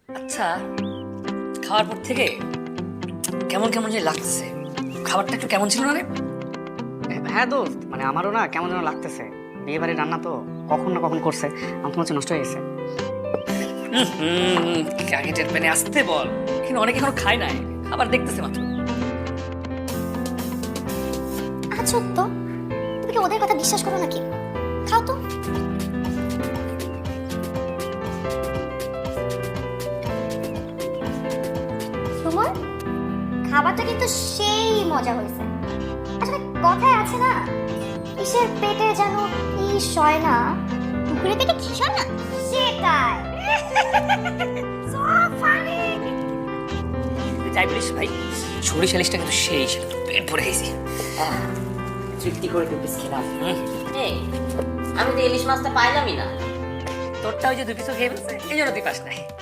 আচ্ছা, খাওয়ার পর থেকে কেমন কেমন যে লাগতেছে। খাবারটা একটু কেমন ছিল না রে? হ্যাঁ দোস্ত, মানে আমারও না কেমন যেন লাগতেছে। বিয়ে বাড়ির রান্না তো কখন না কখন করছে, আমার তো মনে হচ্ছে নষ্ট হয়ে গেছে। আগে টের পেনে আসতে বল, কিন্তু অনেকে এখনো খায় নাই, খাবার দেখতেছে মাত্র। আচ্ছা তো, তুমি কি ওদের কথা বিশ্বাস করো নাকি? খাও তো। সুমন, খাবারটা কিন্তু সেই মজা হয়েছে। আসলে কথায় আছে না, কিসের পেটে যেন কি সয় না, কুকুরের পেটে কি সয় না, সেটাই। So funny! যাই বলিস ভাই, সরিষা ইলিশটা কিন্তু সেই ছিল, পেট ভরে গেছি। তৃপ্তি করে দু পিস খেলাম। এই, আমি তো ইলিশ মাছটা পাইলামই না। তোরটা ওই যে দুই পিসও খেয়ে ফেলছে, এই জন্য তুই পাস নাই।